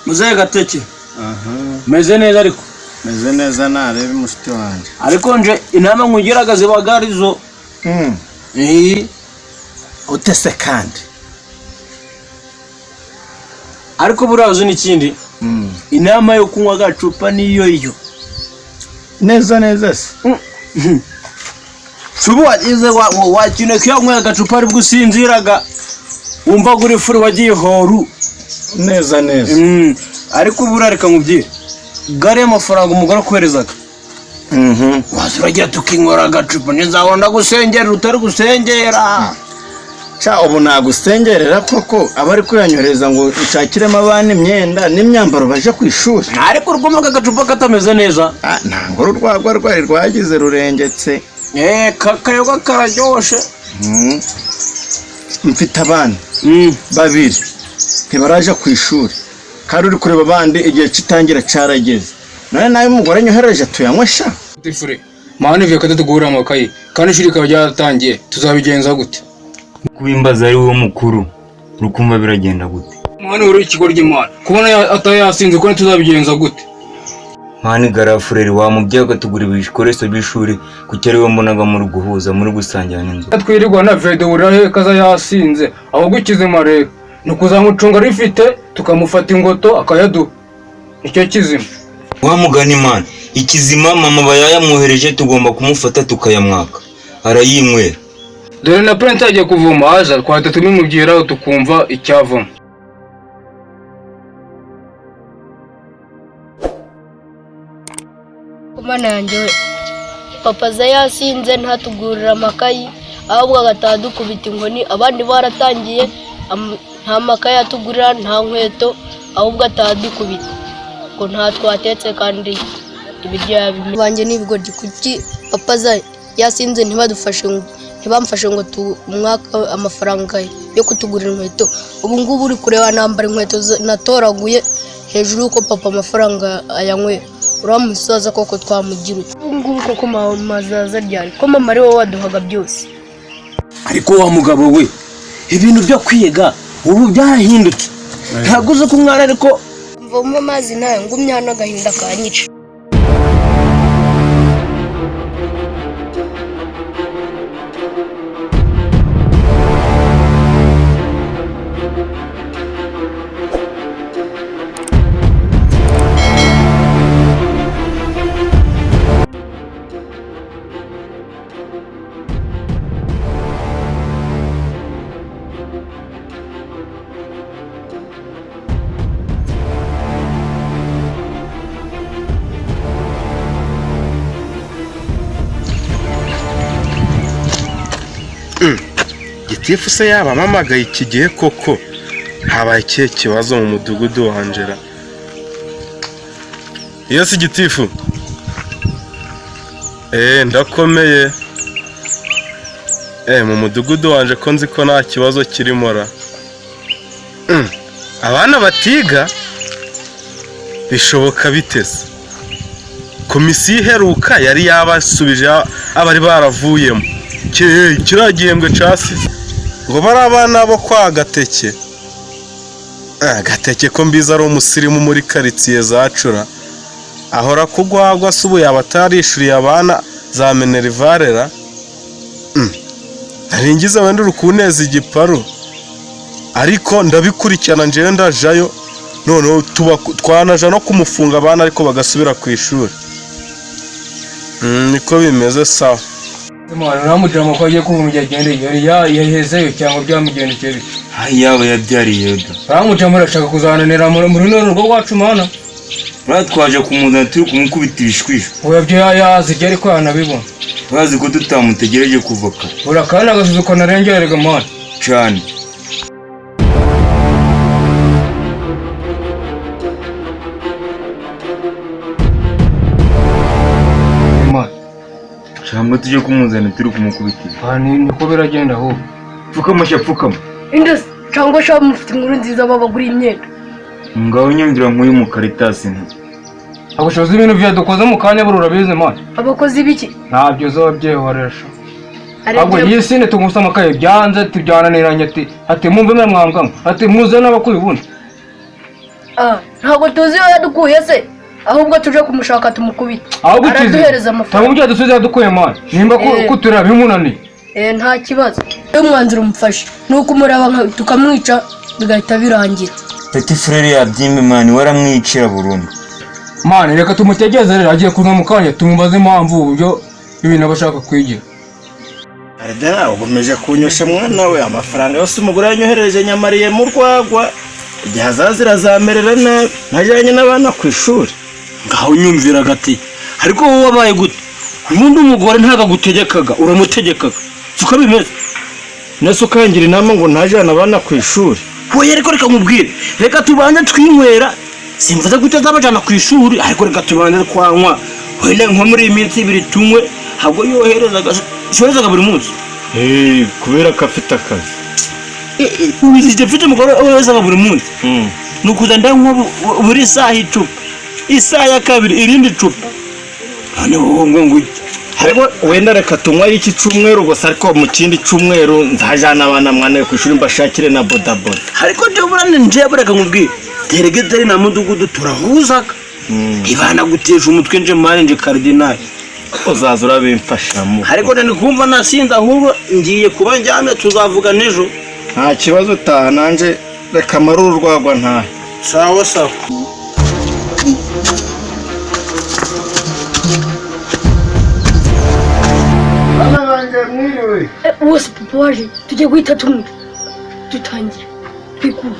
Muzehe Gateke. Meze neza ariko. Meze neza narebe mushiti wanje. Ariko nje inama nkugiraga zibagarizo. Utese kandi. Ariko burazo n'ikindi. Inama yo kunywa gacupa niyo. Neza se. Subu wagize wakine kiyanywa gacupa ari bwusinziraga. Wumva guri furi wagiye horu. Neza. Ariko burareka nkubye. Gare amafaranga umugore kwerezaga. Wasuragira tukinkora gacupa nizabona gusengera utari gusengera. Cha ubu nagusengerera koko abari kuyanyoreza ngo ucakiremo abana imyenda n'imyambaro baje kwishuri. Ariko urwumva gacupa katameze neza. Ntango rwagwa rwari rwagize rurengetse. Kakayoga kararyoshe. Mfite abana babiri ntibaraje kwishuri. Kandi uri kureba abandi igihe kitangira carageze. None nawe umugore nyohereje tuyanywesha. Tifure. Mane vye katatugura amakayi. Kandi ishuri kaba ryatangiye. Tuzabigenza gute? Kubimbaza ari wo mukuru. Rukumva biragenda gute? Mane uri ikigo ry'Imana. Kubona atayasinze ko tuzabigenza gute? Mane garafureri wa mubyaga tugura ibikoresho by'ishuri kuki ari we mbonaga muri guhuza muri gusangira n'inzu. Twirirwa na video urahe kaza yasinze. Aho gukizima rero. Nukuzamucunga rifite tukamufata ingoto akayadu. Icyo kizima. Wa mugani Imana. Ikizima mama bayayamwohereje tugomba kumufata tukayamwaka. Arayinywera. Dore na printer agiye kuvuma aza twahita tumimubwiraho tukumva icyavamo. Kumana yanjye papa za yasinze ntatugurira amakayi ahubwo agataha dukubita inkoni abandi baratangiye nta makayi atugurira nta nkweto ahubwo ataha dukubita ngo nta twatetse kandi ibiryo yabimye n'ibigoryi kuki papa za yasinze ntibamfashe ngo umwaka amafaranga yo kutugurira inkweto ubu ngubu uri kureba nambara inkweto natoraguye hejuru uko papa amafaranga ayanywera uramusaza koko twamugira ubu ngubu koko mazaza ryari ko mama ari wowe waduhaga byose. Ariko wa mugabo we ibintu byo kwiga ubu byarahindutse. Ntabwo uzi ko umwana ariko mvoma amazi nayo ngumya n'agahinda kanyica. Gitifu se yaba mamagaye iki gihe koko habaye ikihe kibazo mu mudugudu wanjera. Iyo si Gitifu ndakomeye mu mudugudu wanje ko nzi ko nta kibazo kirimo ra. Abana batiga bishoboka bitese. Komisiyo iheruka yari yabasubije abari baravuyemo kiriya gihembwe casize ngo bari abana bo kwa Gateke. Gateke ko mbiza ari umusirimu muri karitsiye zacura ahora kugwagwa subuye abatarishuriye abana za Minervarera. Naringize wenda urukuneza igiparu ariko ndabikurikirana njewe ndajayo none twanaja no kumufunga abana ariko bagasubira ku ishuri. Niko bimeze sawa. Imana namujira amako agiye kuva mu gende yari yahezeyo cyangwa byamugendekeye biki. Yaba yabyariye do. Ramujira murashaka kuzananira muri none rwo wacu mana. Twaje kumuzana turi kumukubita ibishwisho. Oya byo yazi ryari ko yanabibona. Bazi ko tutamutegereje kuvuka. Urakana gasuzuko narengerega mana. Cyane. Cyangwa tujye kumuzana turi kumukubitira. Niko biragenda aho. Pfukama. Indes cyangwa sha mufite inkuru nziza babagura imyenda. Ngaho nyumvira nk'uyu mu Caritas nti. Abushobozi ibintu byadukoze mu kanya burura bize mana. Abakozi biki? Ntabyo zo byehoresha. Ahubwo yisine tungusama amakaye byanze tibyananiranye ati mumve mwanganga ati muze n'abakubibuna. ntabwo tuzi iyo yadukuye se ahubwo tuje kumushaka tumukubita ahubwo ukize araduhereza amafaranga ntabwo byadusubiza yadukuye mani nimba kutureba bimunaniye nta kibazo iyo umwanzuro umufashe ni ukumuraba tukamwica bigahita birangira Petit frere yabyimba mani waramwicira burundu mani reka tumutegereze rero agiye kuza mu kanya tumubaze impamvu uburyo ibintu aba ashaka kwigira Arda ugomeje kunyosha mwana we amafaranga yose umugore yanyohereje nyamariye mu rwagwa igihe azazira azamerera nabi ntajyanye n'abana ku ishuri ngaho nyumvira gati ariko wowe wabaye gute ubundi umugore ntago agutegekaga uramutegekaga suko bimeze nese ukangira inama ngo ntajyane abana ku ishuri wowe ariko reka nkubwire reka tubanze twinywera simvuze ko utazabajana ku ishuri ariko reka tubanze twanywa wenda nko muri iyi minsi ibiri tunywe ntabwo yoherezaga buri munsi kubera ko afite akazi ubizije mfite umugore woherezaga buri munsi ni ukuza ndanywa buri saha icupa isaha ya kabiri irindi cupa noneho ngo ariko wenda reka tunywa iki cyumweru gusa ariko mu kindi cyumweru nzajyana abana mwana ku ishuri mbashakire na bodaboda ariko ndabura njyewe reka nkubwire deregiteri na mudugudu turahuzaga ibana gutesha umutwe nje mari nje karidinali uzaza urabimfashamo ariko ndi kumva nasinda ahubwo ngiye kuba njyame tuzavuga n'ejo nta kibazo utaha nanjye reka amaruru urwagwa ntahe sawa sawa bana banjye mwiriwe bose papa waje tujye guhita tumwe dutangira twikura